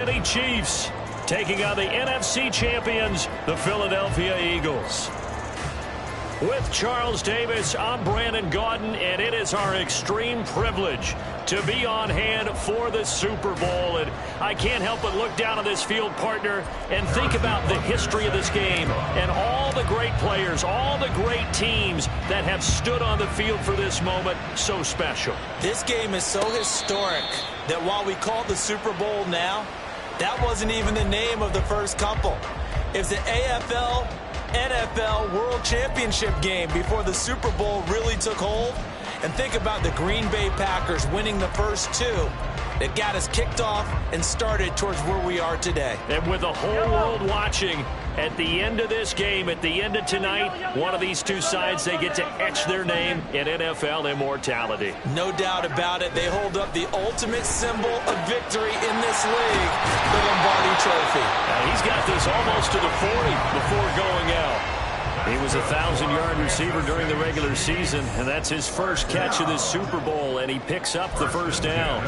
City Chiefs taking on the NFC champions, the Philadelphia Eagles. With Charles Davis, I'm Brandon Gaudin, and it is our extreme privilege to be on hand for the Super Bowl. And I can't help but look down on this field, partner, and think about the history of this game and all the great players, all the great teams that have stood on the field for this moment. So special. This game is so historic that while we call it the Super Bowl now, that wasn't even the name of the first couple. It's the AFL NFL World Championship game before the Super Bowl really took hold. And think about the Green Bay Packers winning the first two that got us kicked off and started towards where we are today. And with the whole world watching, at the end of this game, at the end of tonight, one of these two sides, they get to etch their name in NFL immortality. No doubt about it. They hold up the ultimate symbol of victory in this league, the Lombardi Trophy. He's got this almost to the 40 before going out. He was a 1,000-yard receiver during the regular season, and that's his first catch of this Super Bowl, and he picks up the first down.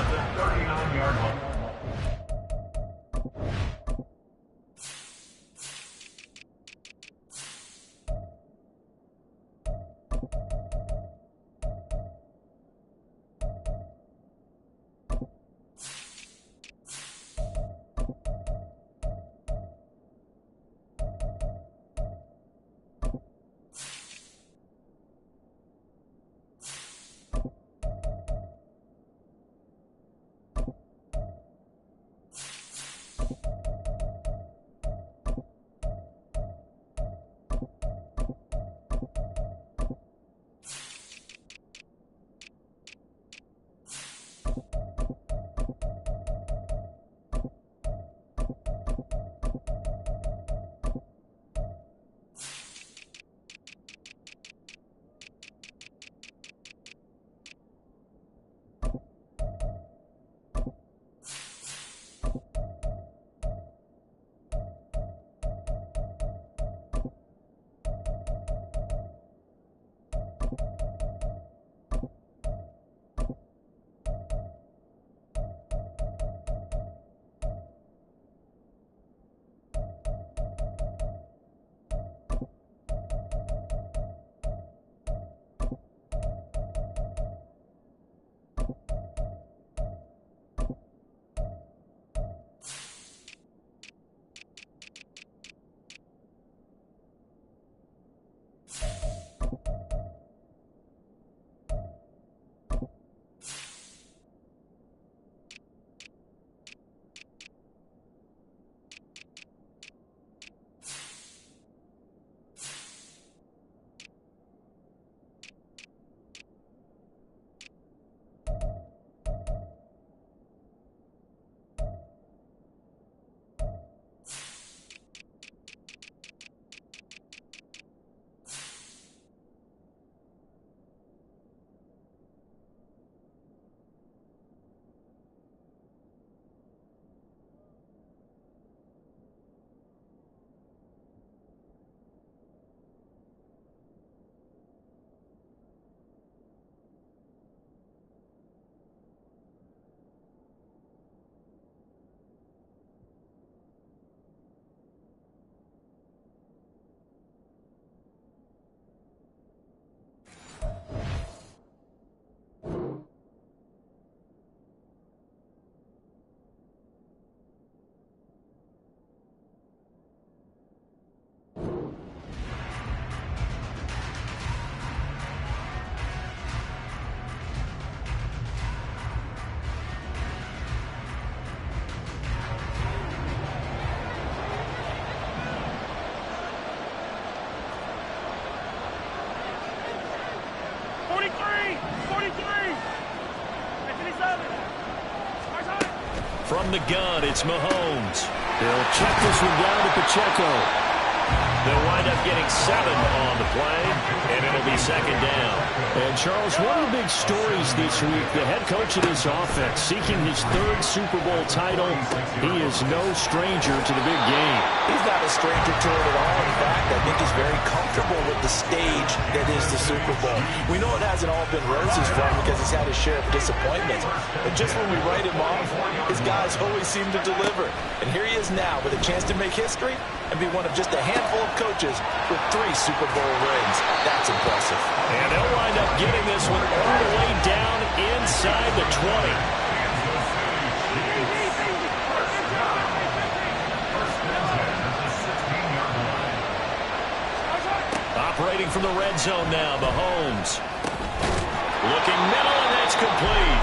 From the gun, it's Mahomes. He'll check this one down to Pacheco. They'll wind up getting 7 on the play, and it'll be second down. And, Charles, one of the big stories this week, the head coach of this offense seeking his 3rd Super Bowl title. He is no stranger to the big game. He's not a stranger to it at all. In fact, I think he's very comfortable with the stage that is the Super Bowl. We know it hasn't all been roses for him because he's had his share of disappointments. But just when we write him off, his guys always seem to deliver. And here he is now with a chance to make history and be one of just a handful of coaches with 3 Super Bowl rings. That's impressive. And they'll wind up getting this one all the way down inside the 20. Operating from the red zone now, Mahomes. Looking middle, and that's complete.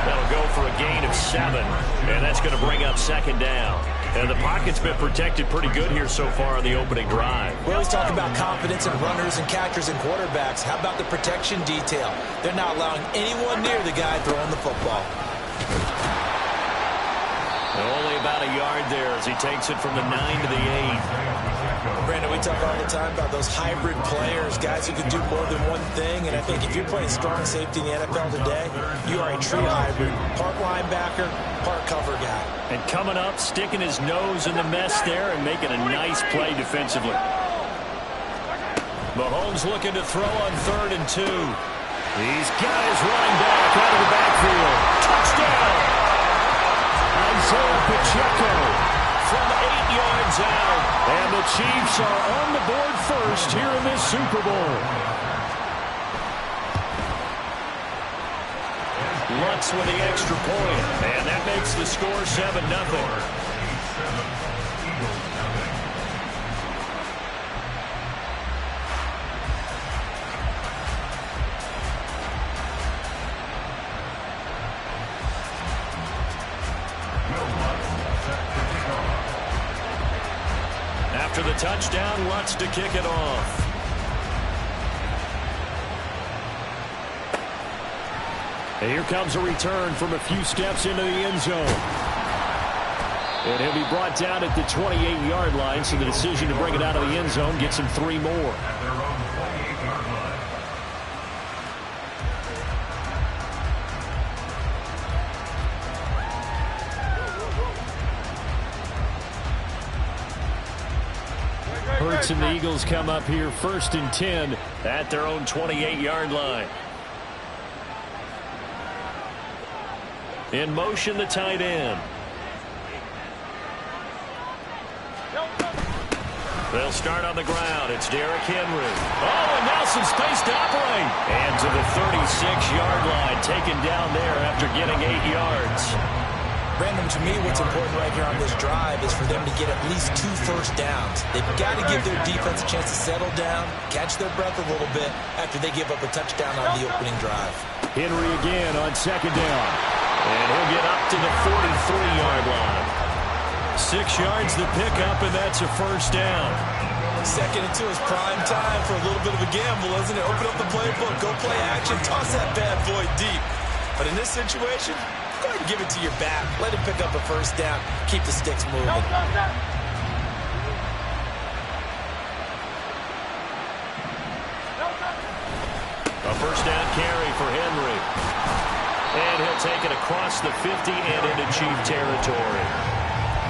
That'll go for a gain of 7, and that's going to bring up second down. And the pocket's been protected pretty good here so far on the opening drive. We always talk about confidence in runners and catchers and quarterbacks. How about the protection detail? They're not allowing anyone near the guy throwing the football. Only about a yard there as he takes it from the 9 to the 8. Brandon, we talk all the time about those hybrid players, guys who can do more than one thing. And I think if you're playing strong safety in the NFL today, you are a true hybrid. Part linebacker, part cover guy. And coming up, sticking his nose in the mess there and making a nice play defensively. Mahomes looking to throw on 3rd and 2. These guys running back out of the backfield. Touchdown! Isaiah Pacheco from 8 yards out. And the Chiefs are on the board first here in this Super Bowl. Lutz with the extra point. And that makes the score 7-0. After the touchdown, Lutz to kick it off. And here comes a return from a few steps into the end zone. And he'll be brought down at the 28-yard line, so the decision to bring it out of the end zone gets him 3 more. Hurts and the Eagles come up here 1st and 10 at their own 28-yard line. In motion, the tight end. They'll start on the ground. It's Derrick Henry. Oh, and now some space to operate. And to the 36-yard line, taken down there after getting 8 yards. Brandon, to me, what's important right here on this drive is for them to get at least 2 first downs. They've got to give their defense a chance to settle down, catch their breath a little bit after they give up a touchdown on the opening drive. Henry again on 2nd down. And he'll get up to the 43-yard line. 6 yards the pickup, and that's a first down. 2nd and 2 is prime time for a little bit of a gamble, isn't it? Open up the playbook, go play action, toss that bad boy deep. But in this situation, go ahead and give it to your back. Let him pick up a first down. Keep the sticks moving. A first down carry for Henry. And he'll take it across the 50 and into Chief territory.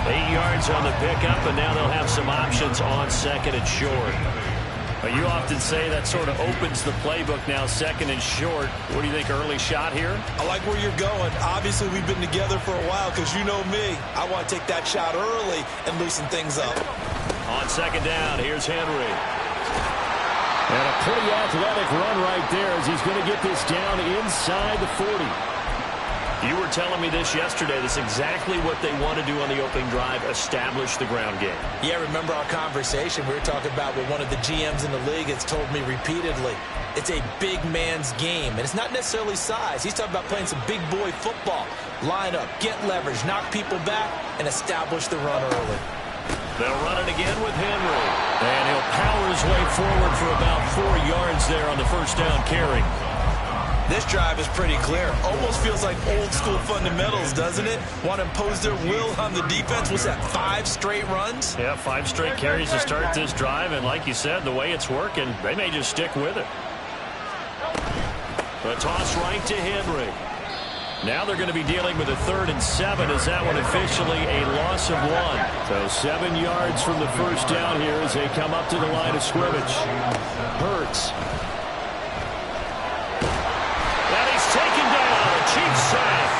8 yards on the pickup, and now they'll have some options on 2nd and short. You often say that sort of opens the playbook now, 2nd and short. What do you think, early shot here? I like where you're going. Obviously, we've been together for a while because you know me. I want to take that shot early and loosen things up. On 2nd down, here's Henry. And a pretty athletic run right there as he's going to get this down inside the 40. You were telling me this yesterday. That's exactly what they want to do on the opening drive, establish the ground game. Yeah, remember our conversation? We were talking about what one of the GMs in the league has told me repeatedly. It's a big man's game, and it's not necessarily size. He's talking about playing some big boy football. Line up, get leverage, knock people back, and establish the run early. They'll run it again with Henry. And he'll power his way forward for about 4 yards there on the first down carry. This drive is pretty clear. Almost feels like old school fundamentals, doesn't it? Want to impose their will on the defense. Was that 5 straight runs? Yeah, 5 straight carries to start this drive. And like you said, the way it's working, they may just stick with it. A toss right to Henry. Now they're going to be dealing with a 3rd and 7 as that one officially a loss of 1. So 7 yards from the first down here as they come up to the line of scrimmage. Hurts. And he's taken down. A Chiefs sack.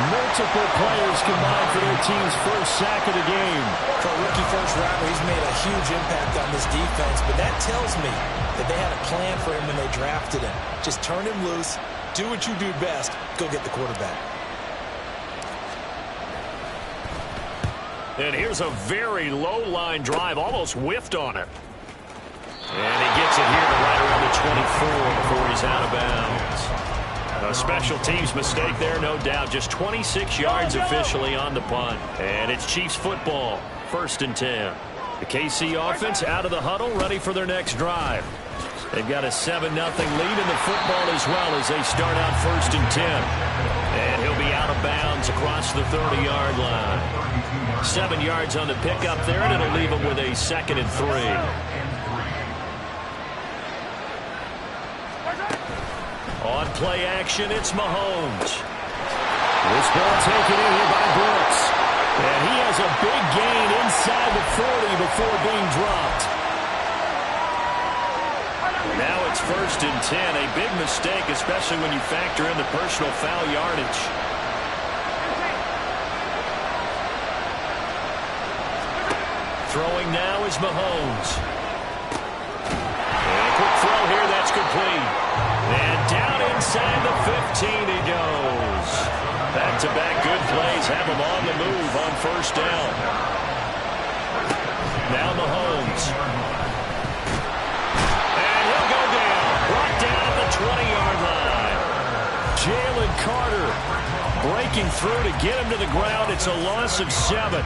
Multiple players combined for their team's first sack of the game. For a rookie first rounder, he's made a huge impact on this defense, but that tells me that they had a plan for him when they drafted him. Just turn him loose. Do what you do best. Go get the quarterback. And here's a very low-line drive. Almost whiffed on it. And he gets it here to right around the 24 before he's out of bounds. A special teams mistake there, no doubt. Just 26 yards officially on the punt. And it's Chiefs football. 1st and 10. The KC offense out of the huddle, ready for their next drive. They've got a 7-0 lead in the football as well as they start out 1st and 10. And he'll be out of bounds across the 30-yard line. 7 yards on the pickup there, and it'll leave him with a 2nd and 3. On play action, it's Mahomes. This ball taken in here by Brooks. And he has a big gain inside the 40 before being dropped. Now it's 1st and 10. A big mistake, especially when you factor in the personal foul yardage. Throwing now is Mahomes. And a quick throw here, that's complete. And down inside the 15 he goes. Back-to-back good plays have him on the move on 1st down. Now Mahomes. 20-yard line. Jalen Carter breaking through to get him to the ground. It's a loss of 7.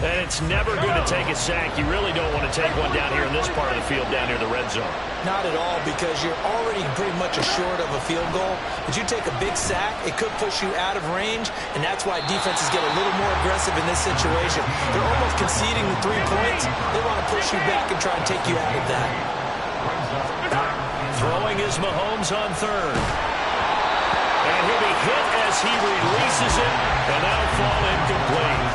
And it's never going to take a sack. You really don't want to take one down here in this part of the field, down near the red zone. Not at all, because you're already pretty much assured of a field goal. But you take a big sack, it could push you out of range, and that's why defenses get a little more aggressive in this situation. They're almost conceding the 3 points. They want to push you back and try and take you out of that. Throwing is Mahomes on 3rd. And he'll be hit as he releases it, and that'll fall incomplete.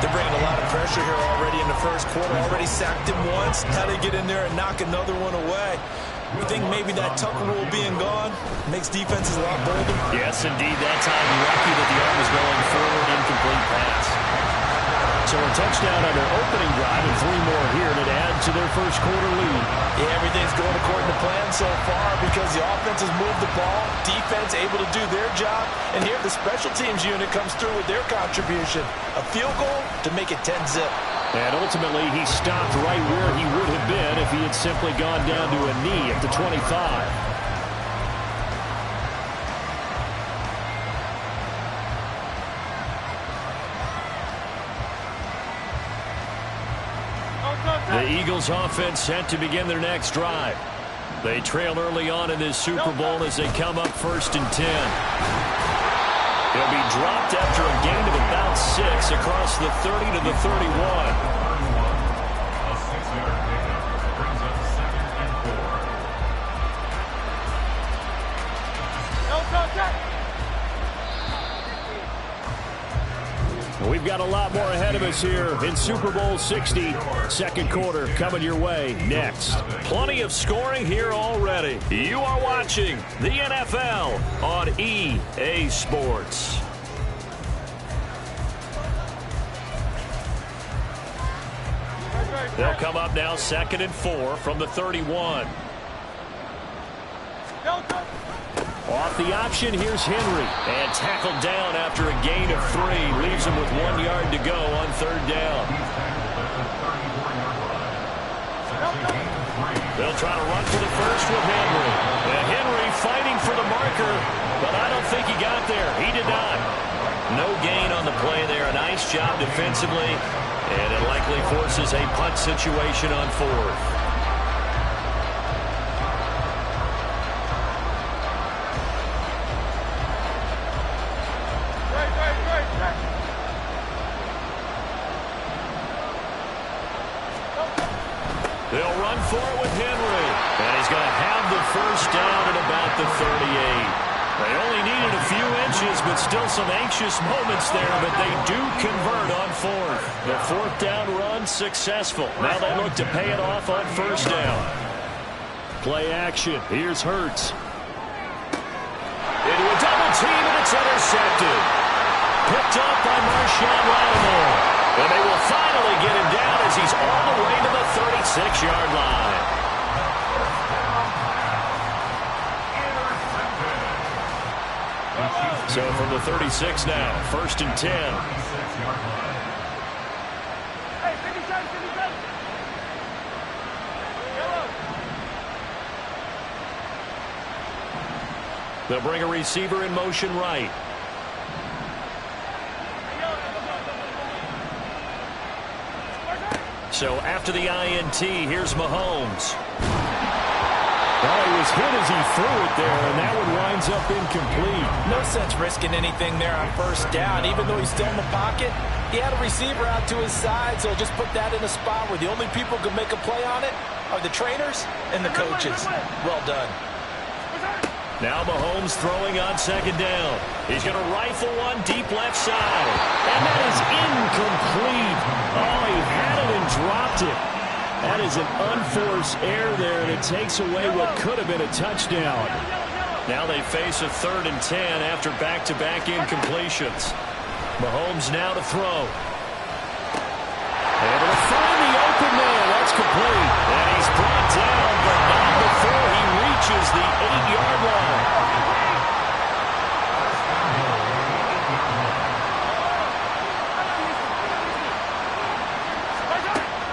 They're bringing a lot of pressure here already in the 1st quarter. Already sacked him once. Now they get in there and knock another one away. You think maybe that Tucker rule being gone makes defenses a lot bolder? Yes, indeed. That time, lucky that the arm was going forward, incomplete pass. So a touchdown on their opening drive and 3 more here to add to their 1st quarter lead. Yeah, everything's going according to plan so far because the offense has moved the ball, defense able to do their job, and here the special teams unit comes through with their contribution. A field goal to make it 10-zip. And ultimately, he stopped right where he would have been if he had simply gone down to a knee at the 25. The Eagles offense set to begin their next drive. They trail early on in this Super Bowl as they come up 1st and 10. They'll be dropped after a gain of about 6 across the 30 to the 31. We've got a lot more ahead of us here in Super Bowl 60. 2nd quarter coming your way next. Plenty of scoring here already. You are watching the NFL on EA Sports. They'll come up now 2nd and 4 from the 31. Off the option, here's Henry. And tackled down after a gain of 3. Leaves him with 1 yard to go on 3rd down. They'll try to run for the first with Henry. And Henry fighting for the marker, but I don't think he got there. He did not. No gain on the play there. A nice job defensively. And it likely forces a punt situation on 4th. They'll run for it with Henry. And he's going to have the first down at about the 38. They only needed a few inches, but still some anxious moments there, but they do convert on fourth. The fourth down run successful. Now they look to pay it off on first down. Play action. Here's Hurts. Into a double team, and it's intercepted. Picked up by Marshawn Lattimore. And they will finally get him down as he's all the way to the 36-yard line. So from the 36 now, first and 10. They'll bring a receiver in motion right. So after the INT, here's Mahomes. Well, he was hit as he threw it there, and that one winds up incomplete. No sense risking anything there on first down. Even though he's still in the pocket, he had a receiver out to his side, so just put that in a spot where the only people who can make a play on it are the trainers and the coaches. Well done. Now Mahomes throwing on second down. He's going to rifle one deep left side. And that is incomplete. Oh, he had it and dropped it. That is an unforced error there, and it takes away what could have been a touchdown. Now they face a 3rd and 10 after back-to-back incompletions. Mahomes now to throw. Able to find the open man. That's complete. And he's brought down, but not before he reaches the 8-yard line.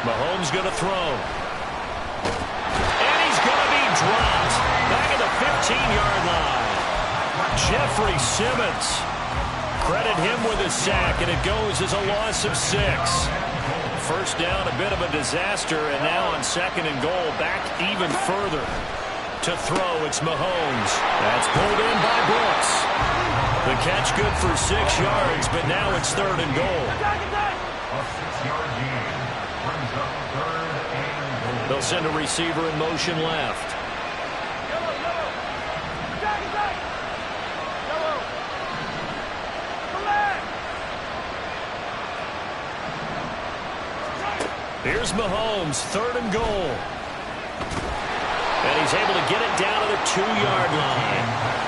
Mahomes going to throw. And he's going to be dropped back at the 15-yard line. Jeffrey Simmons. Credit him with a sack, and it goes as a loss of 6. First down, a bit of a disaster, and now on second and goal, back even further. To throw, it's Mahomes. That's pulled in by Brooks. The catch good for 6 yards, but now it's 3rd and goal. They'll send a receiver in motion left. Here's Mahomes, 3rd and goal. And he's able to get it down to the 2-yard line.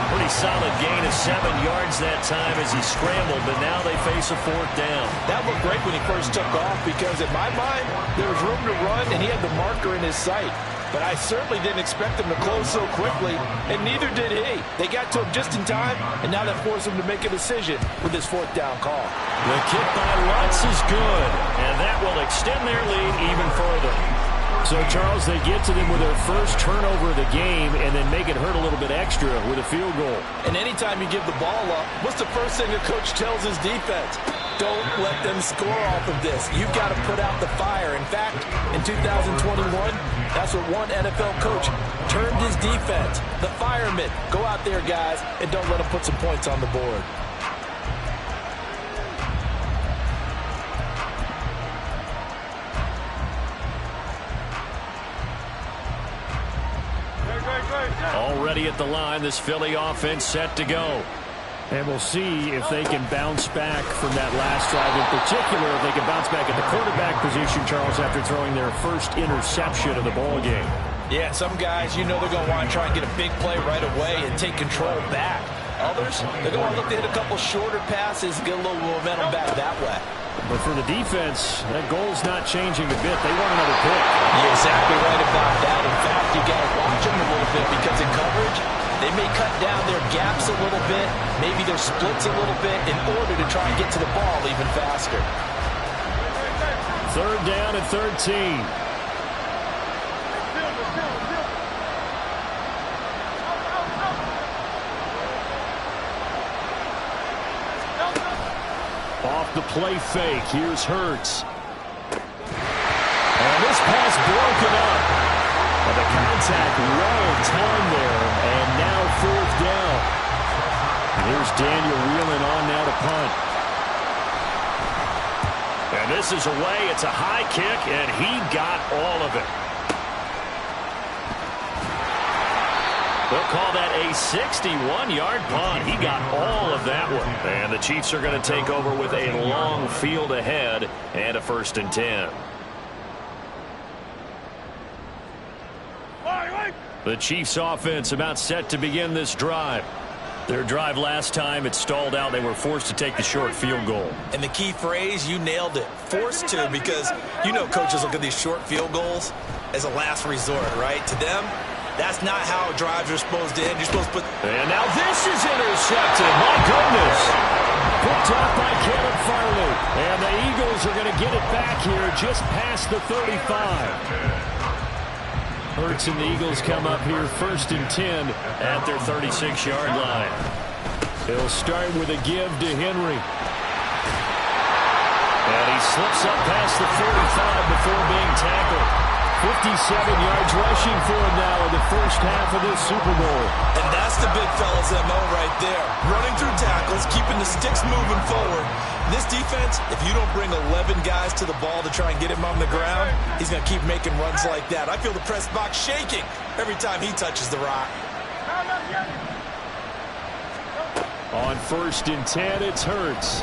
Pretty solid gain of 7 yards that time as he scrambled, but now they face a 4th down. That looked great when he first took off because, in my mind, there was room to run, and he had the marker in his sight. But I certainly didn't expect him to close so quickly, and neither did he. They got to him just in time, and now that forced him to make a decision with his 4th down call. The kick by Lutz is good, and that will extend their lead even further. So, Charles, they get to them with their first turnover of the game and then make it hurt a little bit extra with a field goal. And anytime you give the ball up, what's the first thing a coach tells his defense? Don't let them score off of this. You've got to put out the fire. In fact, in 2021, that's what one NFL coach termed his defense. The firemen. Go out there, guys, and don't let them put some points on the board. Already at the line, this Philly offense set to go. And we'll see if they can bounce back from that last drive. In particular, if they can bounce back at the quarterback position, Charles, after throwing their first interception of the ball game. Yeah, some guys, you know they're going to want to try and get a big play right away and take control back. Others, they're going to look to hit a couple shorter passes and get a little momentum back that way. But for the defense, that goal's not changing a bit. They want another pick. You're exactly right about that. In fact, you got to watch them a little bit because in coverage, they may cut down their gaps a little bit, maybe their splits a little bit in order to try and get to the ball even faster. 3rd down and 13. Off the play fake, here's Hurts. And this pass broken up. But the contact well timed there, and now 4th down. Here's Daniel Whelan on now to punt. And this is away. It's a high kick, and he got all of it. They'll call that a 61-yard punt. He got all of that one. And the Chiefs are going to take over with a long field ahead and a 1st and 10. The Chiefs offense about set to begin this drive. Their drive last time, it stalled out. They were forced to take the short field goal. And the key phrase, you nailed it. Forced to, because you know coaches look at these short field goals as a last resort, right? To them, that's not how drives are supposed to end. You're supposed to put... And now this is intercepted. My goodness. Picked up by Caleb Farley. And the Eagles are going to get it back here just past the 35. Hurts and the Eagles come up here 1st and 10 at their 36-yard line. He'll start with a give to Henry. And he slips up past the 45 before being tackled. 57 yards rushing for him now in the first half of this Super Bowl. And that's the big fella's MO right there. Running through tackles, keeping the sticks moving forward. This defense, if you don't bring 11 guys to the ball to try and get him on the ground, he's going to keep making runs like that. I feel the press box shaking every time he touches the rock. On 1st and 10, it's Hurts.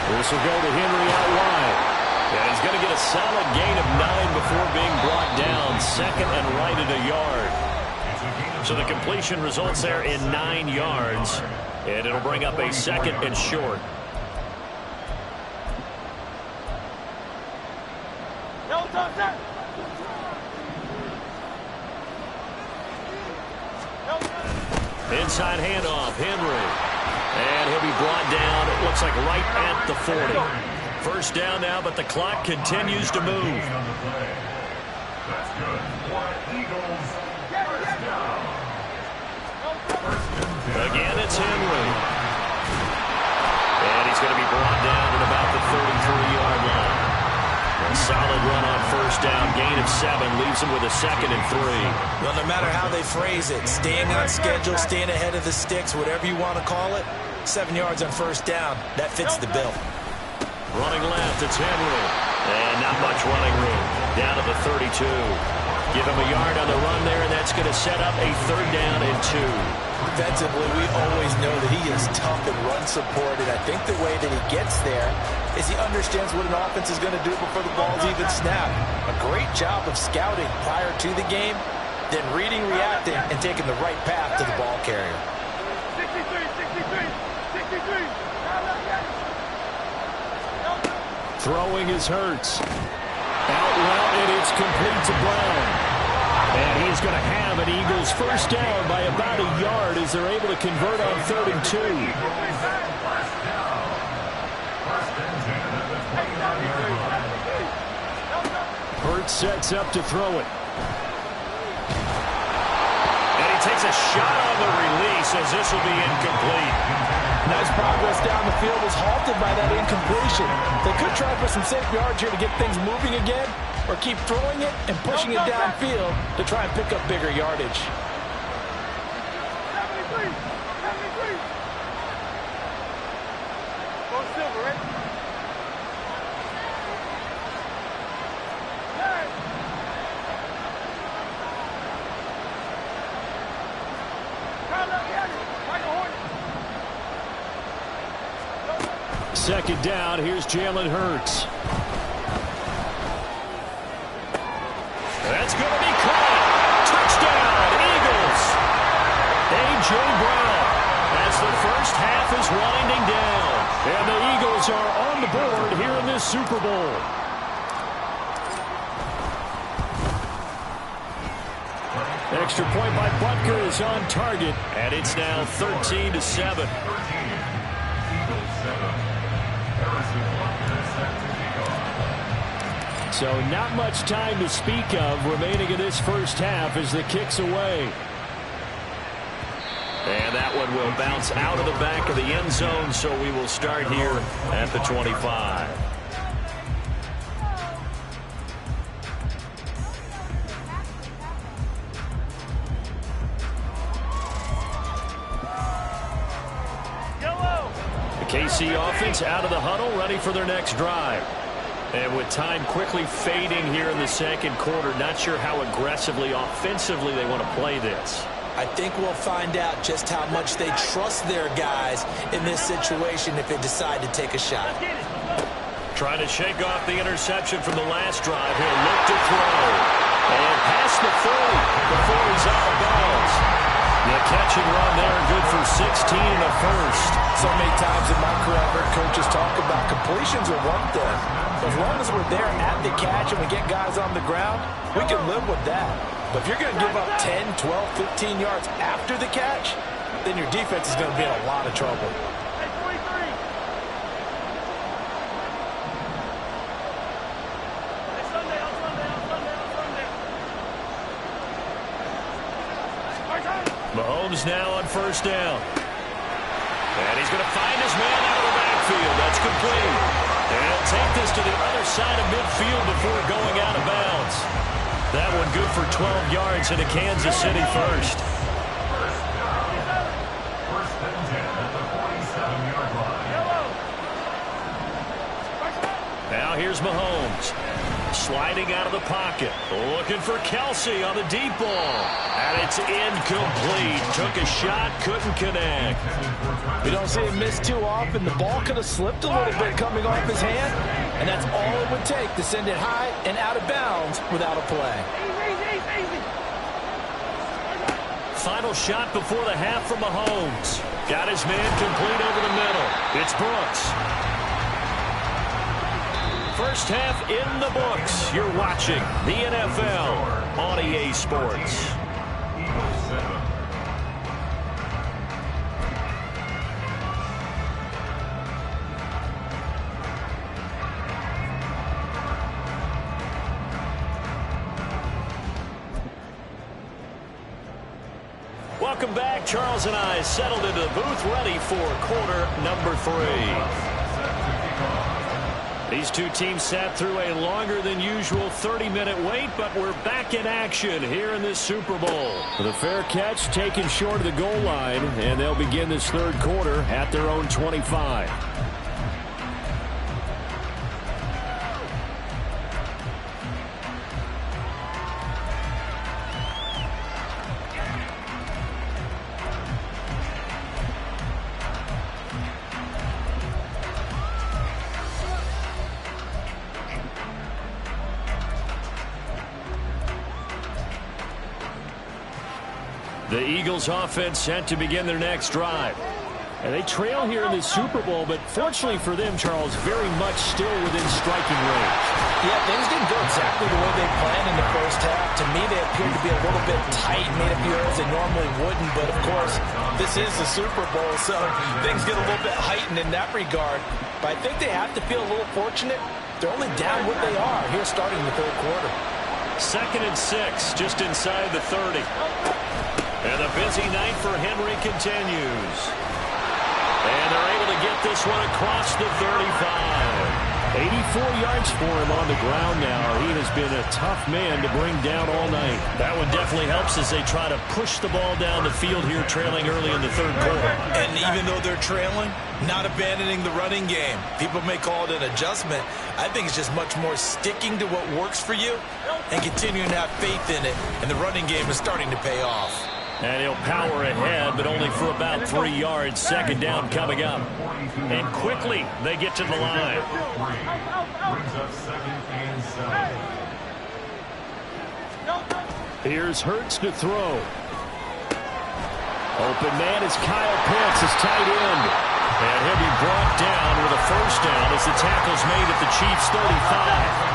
This will go to Henry out wide. And he's going to get a solid gain of 9 before being brought down. 2nd and right at a yard. So the completion results there in 9 yards. And it'll bring up a 2nd and short. Inside handoff, Henry. And he'll be brought down, it looks like right at the 40. 1st down now, but the clock continues to move. Again, it's Henry. And he's going to be brought down at about the 33-yard line. A solid run on 1st down. Gain of 7 leaves him with a 2nd and 3. Well, no matter how they phrase it, staying on schedule, staying ahead of the sticks, whatever you want to call it, 7 yards on 1st down, that fits the bill. Running left, it's Henry. And not much running room. Down to the 32. Give him a yard on the run there, and that's going to set up a 3rd down and 2. Defensively, we always know that he is tough and run supported. I think the way that he gets there is he understands what an offense is going to do before the ball's even snapped. A great job of scouting prior to the game, then reading, reacting, and taking the right path to the ball carrier. 63. Throwing is Hurts. Out route, and it's complete to Brown. And he's going to have an Eagles 1st down by about a yard as they're able to convert on 3rd and 2. Hurts sets up to throw it. And he takes a shot on the release as this will be incomplete. Nice progress down the field was halted by that incompletion. They could try for some safe yards here to get things moving again, or keep throwing it and pushing it downfield to try and pick up bigger yardage. 73. Go silver, right? Second down, here's Jalen Hurts. That's going to be caught. Touchdown, Eagles. A.J. Brown as the first half is winding down. And the Eagles are on the board here in this Super Bowl. Extra point by Butker is on target. And it's now 13-7. So not much time to speak of remaining in this first half as the kick's away. And that one will bounce out of the back of the end zone, so we will start here at the 25. The KC offense out of the huddle, ready for their next drive. And with time quickly fading here in the second quarter, not sure how aggressively, offensively they want to play this. I think we'll find out just how much they trust their guys in this situation if they decide to take a shot. Trying to shake off the interception from the last drive. He'll look to throw. And past the 40 before he's out of bounds. The catch and run there, good for 16 and a first. So many times in my career, I've heard coaches talk about completions are one thing. As long as we're there at the catch and we get guys on the ground, we can live with that. But if you're going to give up 10, 12, 15 yards after the catch, then your defense is going to be in a lot of trouble. Mahomes now on first down. And he's going to find his man out of the backfield. That's complete. And he'll take this to the other side of midfield before going out of bounds. That one good for 12 yards into Kansas City first. Now here's Mahomes. Sliding out of the pocket. Looking for Kelsey on the deep ball. And it's incomplete. Took a shot, couldn't connect. We don't see him miss too often. The ball could have slipped a little bit coming off his hand. And that's all it would take to send it high and out of bounds without a play. Final shot before the half from Mahomes. Got his man complete over the middle. It's Brooks. First half in the books. You're watching the NFL on EA Sports. Welcome back. Charles and I settled into the booth ready for quarter number 3. These two teams sat through a longer than usual 30-minute wait, but we're back in action here in this Super Bowl. The fair catch taken short of the goal line, and they'll begin this third quarter at their own 25. The Eagles offense set to begin their next drive. And they trail here in the Super Bowl, but fortunately for them, Charles, very much still within striking range. Yeah, things didn't go exactly the way they planned in the first half. To me, they appeared to be a little bit tight, made a few errors they normally wouldn't. But, of course, this is the Super Bowl, so things get a little bit heightened in that regard. But I think they have to feel a little fortunate. They're only down what they are here starting the third quarter. 2nd and 6, just inside the 30. And the busy night for Henry continues. And they're able to get this one across the 35. 84 yards for him on the ground now. He has been a tough man to bring down all night. That one definitely helps as they try to push the ball down the field here, trailing early in the third quarter. And even though they're trailing, not abandoning the running game. People may call it an adjustment. I think it's just much more sticking to what works for you and continuing to have faith in it. And the running game is starting to pay off. And he'll power ahead, but only for about 3 yards. Second down coming up. And quickly, they get to the line. Here's Hurts to throw. Open man is Kyle Pitts, his tight end. And he'll be brought down with a first down as the tackle's made at the Chiefs' 35.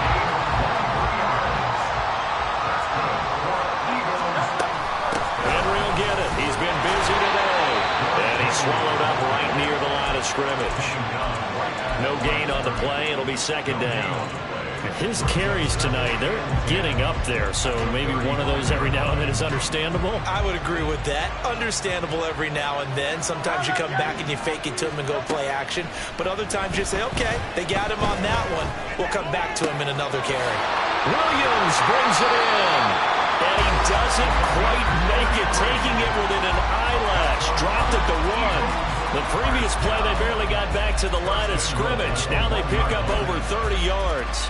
Swallowed up right near the line of scrimmage. No gain on the play. It'll be second down. His carries tonight, they're getting up there, so maybe one of those every now and then is understandable. I would agree with that. Understandable every now and then. Sometimes you come back and you fake it to him and go play action. But other times you say, okay, they got him on that one. We'll come back to him in another carry. Williams brings it in. And he doesn't quite make it, taking it within an eyelash. Dropped at the 1. The previous play, they barely got back to the line of scrimmage. Now they pick up over 30 yards.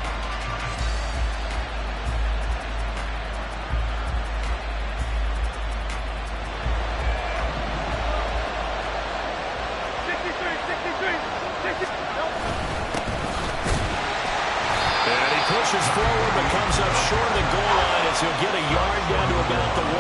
pushes forward but comes up short of the goal line as he'll get a yard down to about the 1.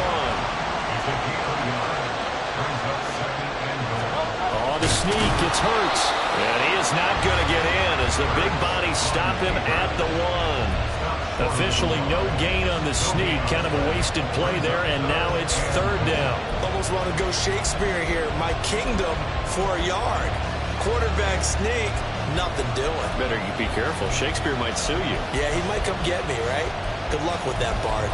Oh, the sneak. It's Hurts. And he is not going to get in as the big body stop him at the 1. Officially no gain on the sneak. Kind of a wasted play there, and now it's 3rd down. Almost want to go Shakespeare here. My kingdom for a yard. Quarterback sneak, nothing doing. Better be careful. Shakespeare might sue you. Yeah, he might come get me, right? Good luck with that, Bart.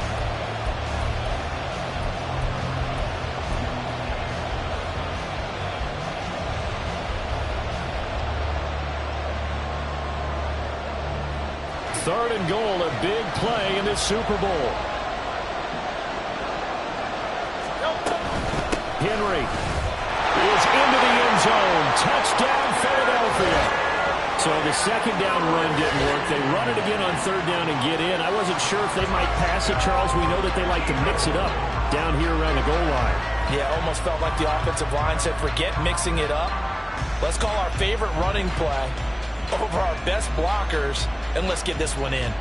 Third and goal, a big play in this Super Bowl. Henry is into the end zone. Touchdown, Philadelphia. So the second down run didn't work. They run it again on 3rd down and get in. I wasn't sure if they might pass it, Charles. We know that they like to mix it up down here around the goal line. Yeah, almost felt like the offensive line said, forget mixing it up. Let's call our favorite running play over our best blockers, and let's get this one in.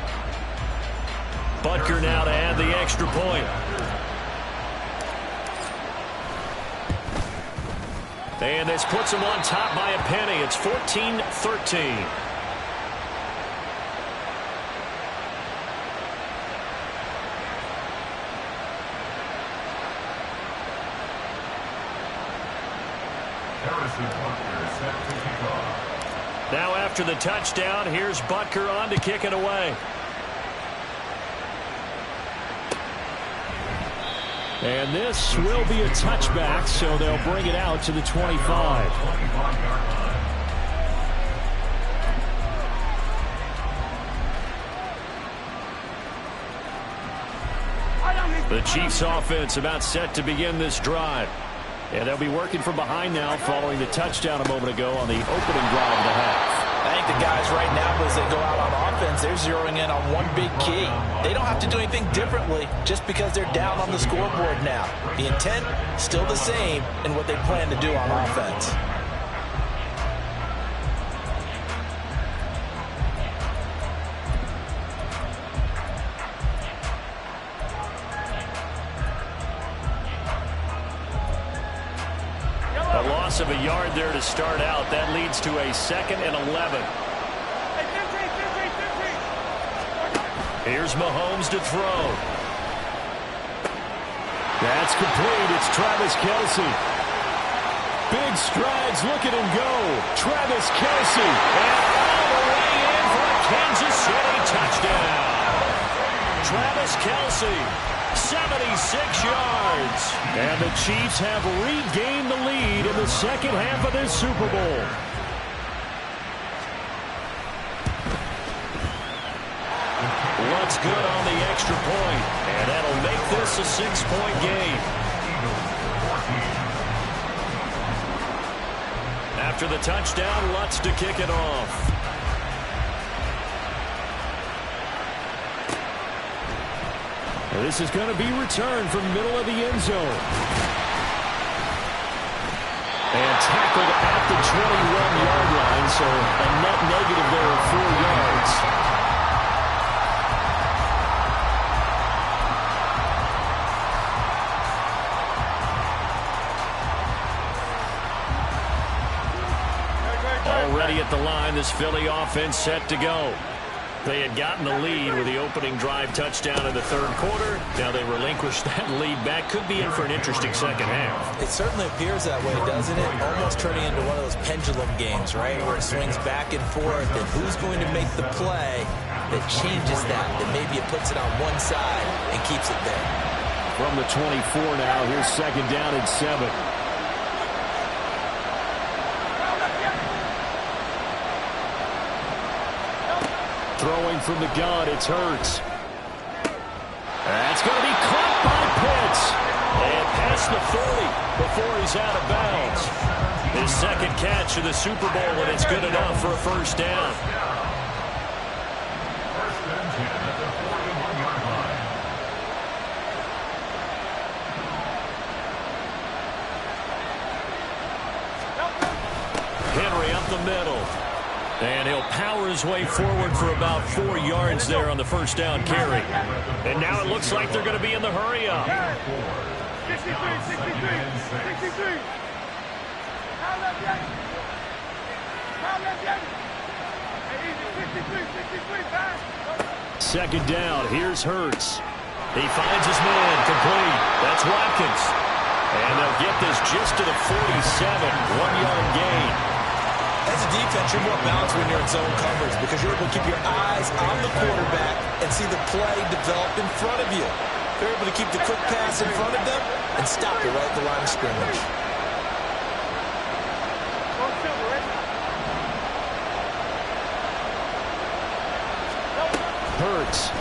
Butker now to add the extra point. And this puts him on top by a penny. It's 14-13. Now after the touchdown, here's Butker on to kick it away. And this will be a touchback, so they'll bring it out to the 25. The Chiefs offense about set to begin this drive. And they'll be working from behind now following the touchdown a moment ago on the opening drive of the half. I think the guys right now, as they go out on offense, they're zeroing in on one big key. They don't have to do anything differently just because they're down on the scoreboard now. The intent, still the same in what they plan to do on offense. A loss of a yard there to start out. That leads to a 2nd and 11. Here's Mahomes to throw. That's complete. It's Travis Kelce. Big strides. Look at him go. Travis Kelce. And all the way in for a Kansas City touchdown. Travis Kelce. 76 yards. And the Chiefs have regained the lead in the second half of this Super Bowl. What's good on the extra point, and that'll make this a 6-point game. After the touchdown, Lutz to kick it off. This is going to be returned from middle of the end zone. And tackled at the 21-yard line, so a net negative there of 4 yards. Already at the line, this Philly offense set to go. They had gotten the lead with the opening drive touchdown in the 3rd quarter. Now they relinquished that lead back. Could be in for an interesting second half. It certainly appears that way, doesn't it? Almost turning into one of those pendulum games, right? Where it swings back and forth, and who's going to make the play that changes that maybe it puts it on one side and keeps it there. From the 24 now, here's 2nd down and 7. Throwing from the gun, it's Hurts. That's going to be caught by Pitts. And past the 40 before he's out of bounds. His 2nd catch of the Super Bowl, and it's good enough for a 1st down. Henry up the middle. And he'll power his way forward for about 4 yards there on the first down carry. And now it looks like they're going to be in the hurry up. 63, 63, 63. How left yet? How left yet? Hey, easy, 63, 63, pass. Second down. Here's Hurts. He finds his man, complete. That's Watkins. And they'll get this just to the 47, 1-yard gain. As a defense, you're more balanced when you're in zone coverage because you're able to keep your eyes on the quarterback and see the play develop in front of you. You're able to keep the quick pass in front of them and stop it right at the line of scrimmage. Go silver, right? Hurts.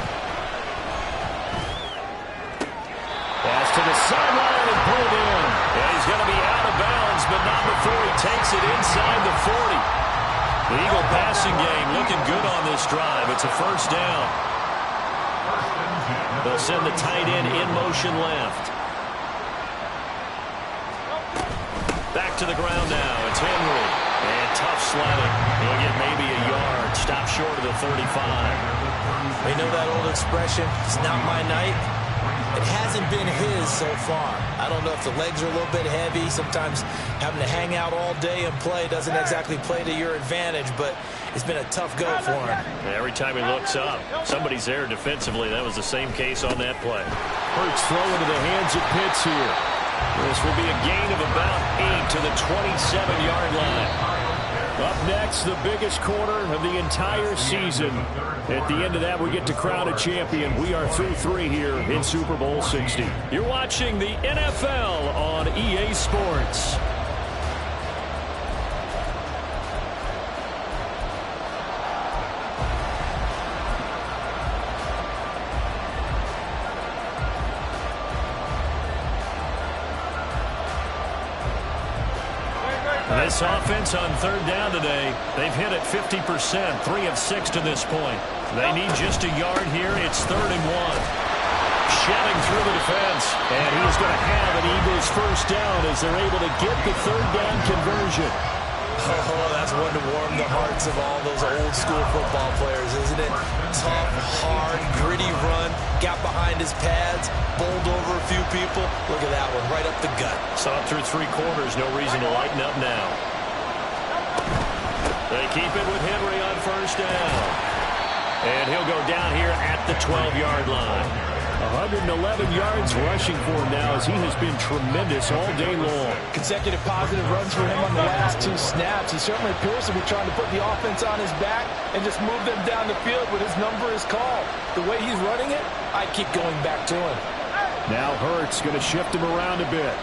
Pass to the sideline and pulled in. Yeah, he's going to be out of bounds, but not before he takes it inside the 40. The Eagle passing game looking good on this drive. It's a first down. They'll send the tight end in motion left. Back to the ground now. It's Henry. And tough sledding. He'll get maybe a yard. Stop short of the 35. You know that old expression, it's not my night? It hasn't been his so far. I don't know if the legs are a little bit heavy. Sometimes having to hang out all day and play doesn't exactly play to your advantage, but it's been a tough go for him. Every time he looks up, somebody's there defensively. That was the same case on that play. Hurts throw into the hands of Pitts here. This will be a gain of about 8 to the 27-yard line. Up next, the biggest quarter of the entire season. At the end of that, we get to crown a champion. We are through 3 here in Super Bowl 60. You're watching the NFL on EA Sports. This offense on third down today, they've hit it 50%, 3 of 6 to this point. They need just a yard here. It's 3rd and 1. Shedding through the defense, and he's going to have an Eagles first down as they're able to get the third down conversion. Oh, that's one to warm the hearts of all those old school football players, isn't it? Tough, hard, gritty run, got behind his pads, bowled over a few people. Look at that one, right up the gut. Saw it through 3 quarters, no reason to lighten up now. They keep it with Henry on first down. And he'll go down here at the 12-yard line. 111 yards rushing for him now as he has been tremendous all day long. Consecutive positive runs for him on the last 2 snaps. He certainly appears to be trying to put the offense on his back and just move them down the field when his number is called. The way he's running it, I keep going back to him. Now Hurts going to shift him around a bit.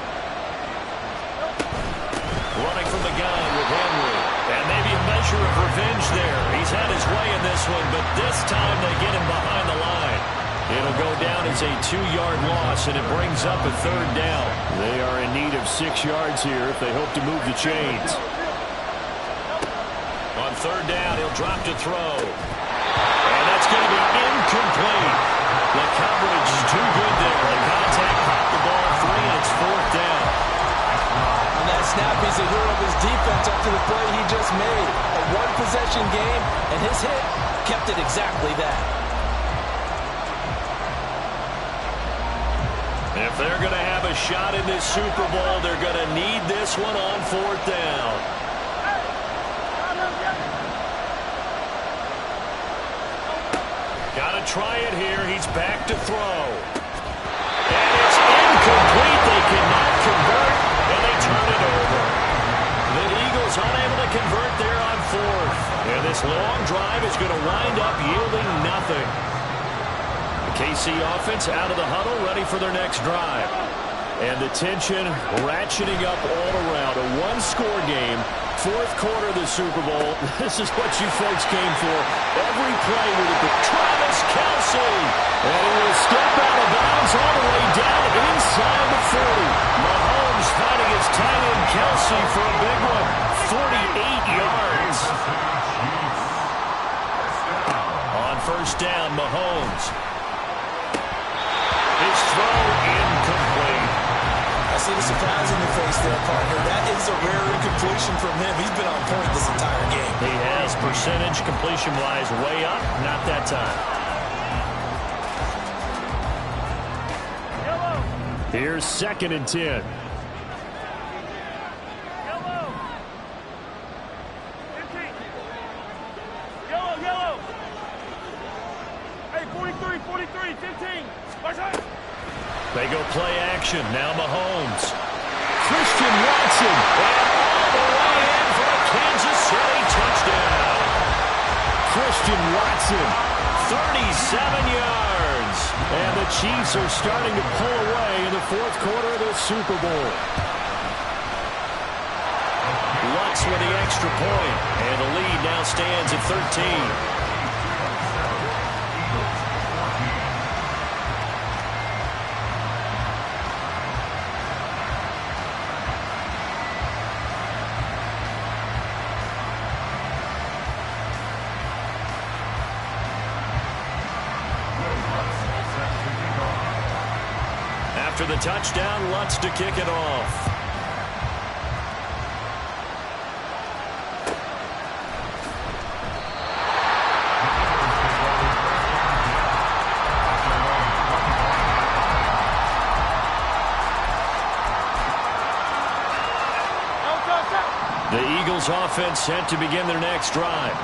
Running from the gun with Henry. And maybe a measure of revenge there. He's had his way in this one, but this time they get him behind the line. It'll go down as a 2-yard loss, and it brings up a 3rd down. They are in need of 6 yards here if they hope to move the chains. On 3rd down, he'll drop to throw. And that's going to be incomplete. The coverage is too good there. The contact popped the ball free, and it's 4th down. On that snap, he's a hero of his defense after the play he just made. A one-possession game, and his hit kept it exactly that. If they're going to have a shot in this Super Bowl, they're going to need this one on 4th down. Got to try it here. He's back to throw. And it's incomplete. They cannot convert, and they turn it over. The Eagles unable to convert there on 4th. And this long drive is going to wind up yielding nothing. KC offense out of the huddle, ready for their next drive. And the tension ratcheting up all around. A 1-score game, 4th quarter of the Super Bowl. This is what you folks came for. Every play with it. Travis Kelce. And he will step out of bounds all the way down inside the 40. Mahomes finding his tight end Kelce for a big one. 48 yards. On first down, Mahomes. His throw incomplete. That's see the surprise in your face there, partner. That is a rare incompletion from him. He's been on point this entire game. He has percentage completion-wise way up. Not that time. Here's 2nd and 10. Hey, 43, 15. They go play action. Now Mahomes. Christian Watson. And all the way in for a Kansas City touchdown. Christian Watson, 37 yards. And the Chiefs are starting to pull away in the 4th quarter of the Super Bowl. Lutz with the extra point. And the lead now stands at 13. After the touchdown, Lutz to kick it off. The Eagles offense set to begin their next drive.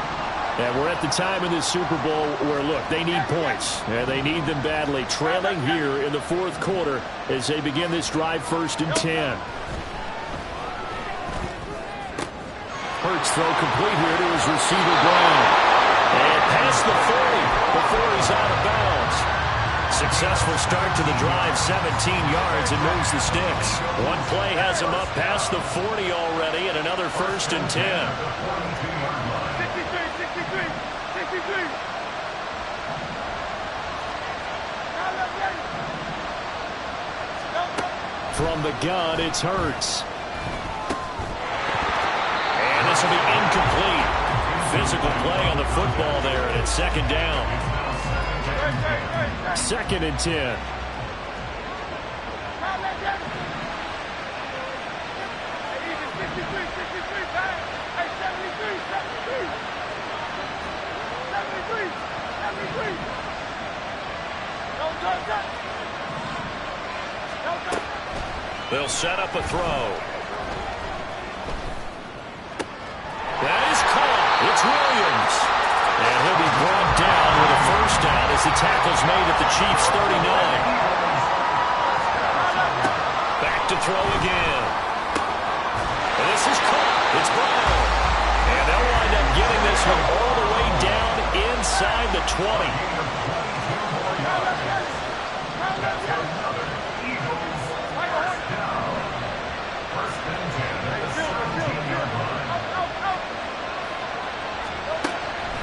And we're at the time in this Super Bowl where, look, they need points. And they need them badly. Trailing here in the 4th quarter as they begin this drive, 1st and 10. Hurts throw complete here to his receiver, Brown. And past the 40 before he's out of bounds. Successful start to the drive, 17 yards, and moves the sticks. One play has him up past the 40 already, and another 1st and 10. 63. From the gun, it's Hurts. And this will be incomplete. Physical play on the football there, and it's 2nd down. 2nd and 10. They'll set up a throw. That is caught. It's Williams. And he'll be brought down with a 1st down as the tackle's made at the Chiefs' 39. Back to throw again. And this is caught. It's Brown. And they'll wind up getting this one all the way down inside the 20.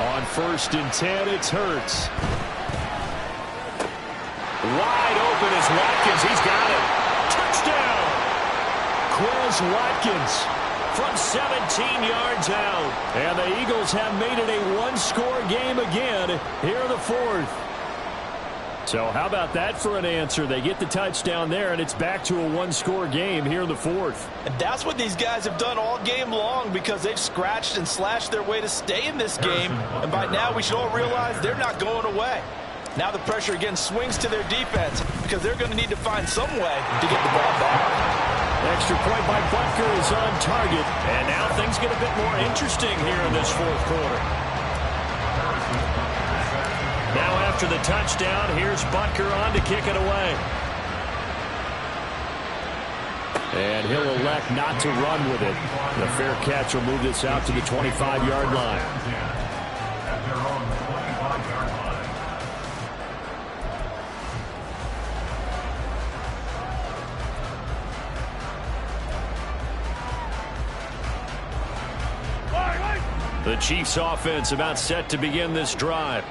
On 1st and 10, it's Hurts. Wide open is Watkins. He's got it. Touchdown! Quez Watkins from 17 yards out. And the Eagles have made it a one-score game again here in the 4th. So how about that for an answer? They get the touchdown there, and it's back to a one-score game here in the 4th. And that's what these guys have done all game long because they've scratched and slashed their way to stay in this game. And by now, we should all realize they're not going away. Now the pressure again swings to their defense because they're going to need to find some way to get the ball back. Extra point by Butker is on target. And now things get a bit more interesting here in this 4th quarter. Now after the touchdown, here's Butker on to kick it away. And he'll elect not to run with it. The fair catch will move this out to the 25-yard line. The Chiefs offense about set to begin this drive.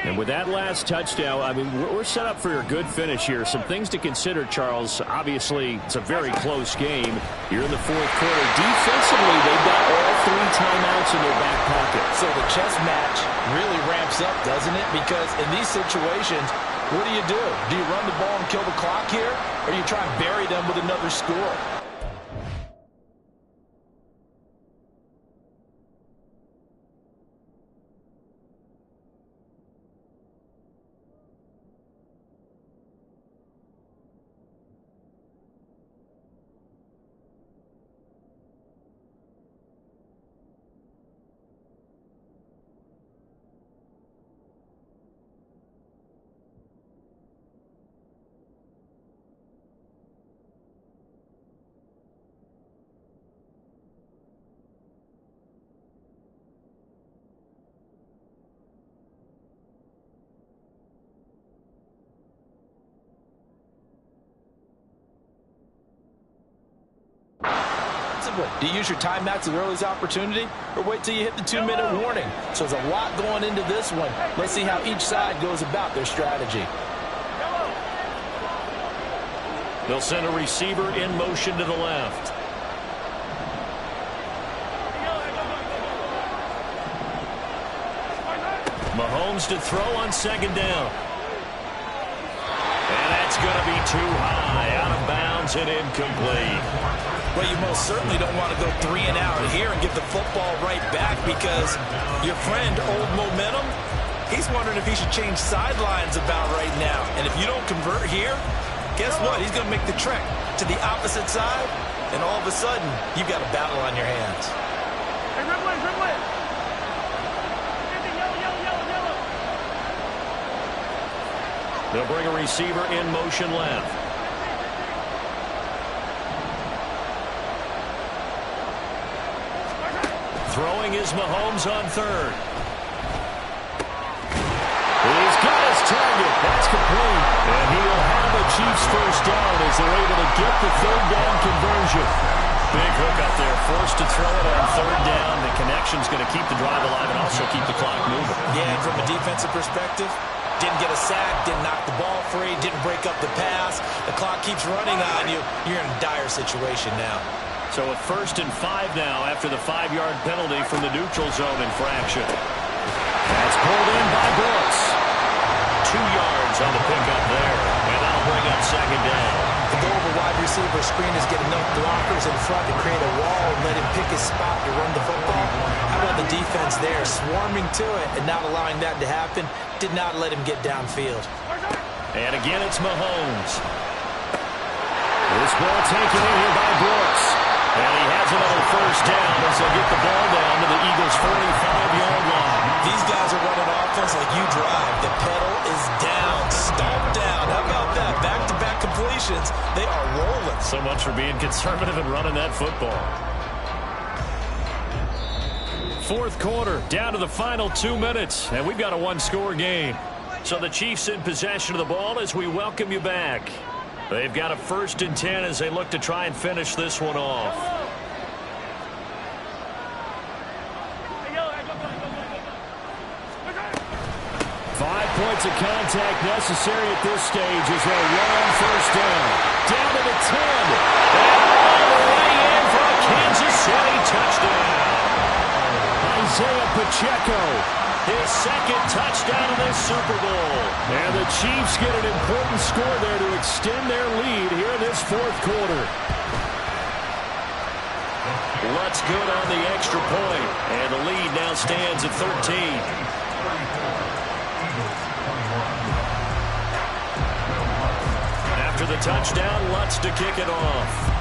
And with that last touchdown, I mean, we're set up for a good finish here. Some things to consider, Charles. Obviously, it's a very close game. You're in the 4th quarter. Defensively, they've got all 3 timeouts in their back pocket. So the chess match really ramps up, doesn't it? Because in these situations, What do? Do you run the ball and kill the clock here, or do you try and bury them with another score? Do you use your timeouts as early as opportunity, or wait till you hit the 2-minute warning? So there's a lot going into this one. Let's see how each side goes about their strategy. They'll send a receiver in motion to the left. Mahomes to throw on second down. And that's going to be too high, out of bounds and incomplete. Well, you most certainly don't want to go 3 and out here and get the football right back, because your friend, Old Momentum, he's wondering if he should change sidelines about right now. And if you don't convert here, guess what? He's going to make the trek to the opposite side, and all of a sudden, you've got a battle on your hands. Hey, dribble it, dribble it. Yellow. They'll bring a receiver in motion left. Throwing is Mahomes on third. He's got his target. That's complete. And he'll have a Chiefs first down as they're able to get the third down conversion. Big hook up there. Forced to throw it on third down. The connection's going to keep the drive alive and also keep the clock moving. Yeah, and from a defensive perspective, didn't get a sack, didn't knock the ball free, didn't break up the pass. The clock keeps running on you. You're in a dire situation now. So a 1st and 5 now after the 5-yard penalty from the neutral zone infraction. That's pulled in by Brooks. 2 yards on the pickup there, and that'll bring up second down. The goal of a wide receiver screen is get enough blockers in front to create a wall and let him pick his spot to run the football. How about the defense there, swarming to it and not allowing that to happen? Did not let him get downfield. And again, it's Mahomes. This ball taken in here by Brooks. And he has another first down as they'll get the ball down to the Eagles' 45-yard line. These guys are running offense like you drive. The pedal is down, stomped down. How about that? Back-to-back completions. They are rolling. So much for being conservative and running that football. 4th quarter, down to the final 2 minutes, and we've got a 1-score game. So the Chiefs in possession of the ball as we welcome you back. They've got a 1st and 10 as they look to try and finish this one off. 5 points of contact necessary at this stage as they run on first down. Down to the 10. And all the way in for a Kansas City touchdown. Isaiah Pacheco, his 2nd touchdown in this Super Bowl. And the Chiefs get an important score there to extend their lead here in this 4th quarter. Lutz good on the extra point, and the lead now stands at 13. After the touchdown, Lutz to kick it off.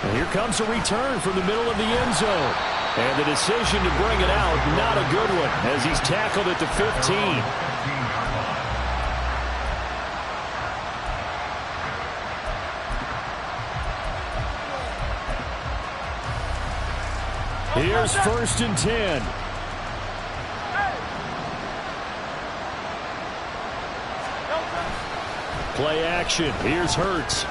And here comes a return from the middle of the end zone. And the decision to bring it out, not a good one, as he's tackled at the 15. Here's 1st and 10. Play action. Here's Hurts.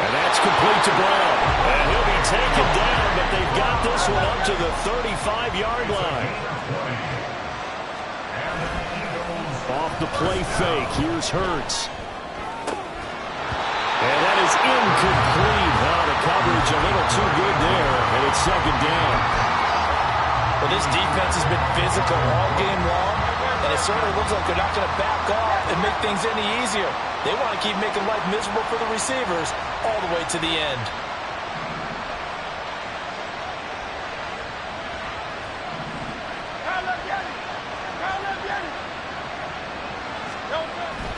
And that's complete to Brown. And he'll be taken down, but they've got this one up to the 35-yard line. Off the play fake. Here's Hurts. And that is incomplete. Oh, the coverage a little too good there, and it's 2nd down. Well, this defense has been physical all game long, and it certainly looks like they're not going to back off and make things any easier. They want to keep making life miserable for the receivers all the way to the end.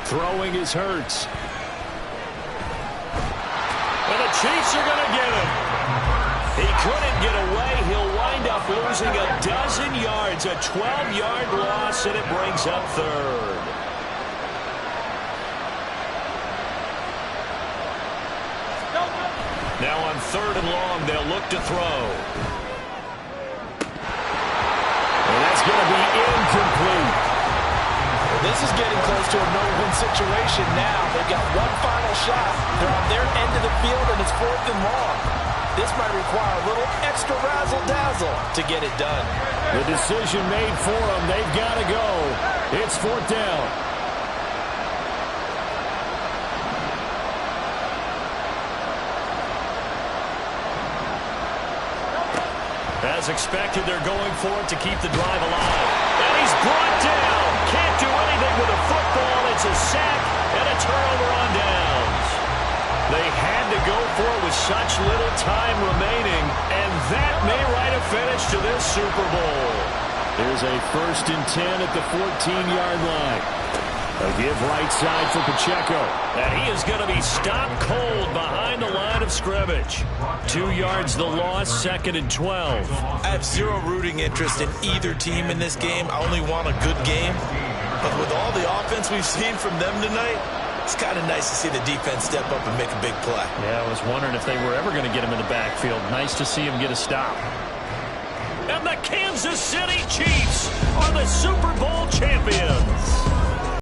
Throwing is Hurts. And the Chiefs are going to get him. He couldn't get away. He'll wind up losing a dozen yards, a 12-yard loss, and it brings up third. Now on 3rd and long, they'll look to throw. And that's going to be incomplete. This is getting close to a no-win situation now. They've got one final shot. They're on their end of the field, and it's 4th and long. This might require a little extra razzle-dazzle to get it done. The decision made for them. They've got to go. It's 4th down. As expected, they're going for it to keep the drive alive. And he's brought down. Can't do anything with a football. It's a sack and a turnover on downs. They had to go for it with such little time remaining, and that may write a finish to this Super Bowl. There's a 1st and 10 at the 14-yard line. A give right side for Pacheco. And he is going to be stopped cold behind the line of scrimmage. 2 yards the loss, 2nd and 12. I have zero rooting interest in either team in this game. I only want a good game. But with all the offense we've seen from them tonight, it's kind of nice to see the defense step up and make a big play. Yeah, I was wondering if they were ever going to get him in the backfield. Nice to see him get a stop. And the Kansas City Chiefs are the Super Bowl champions.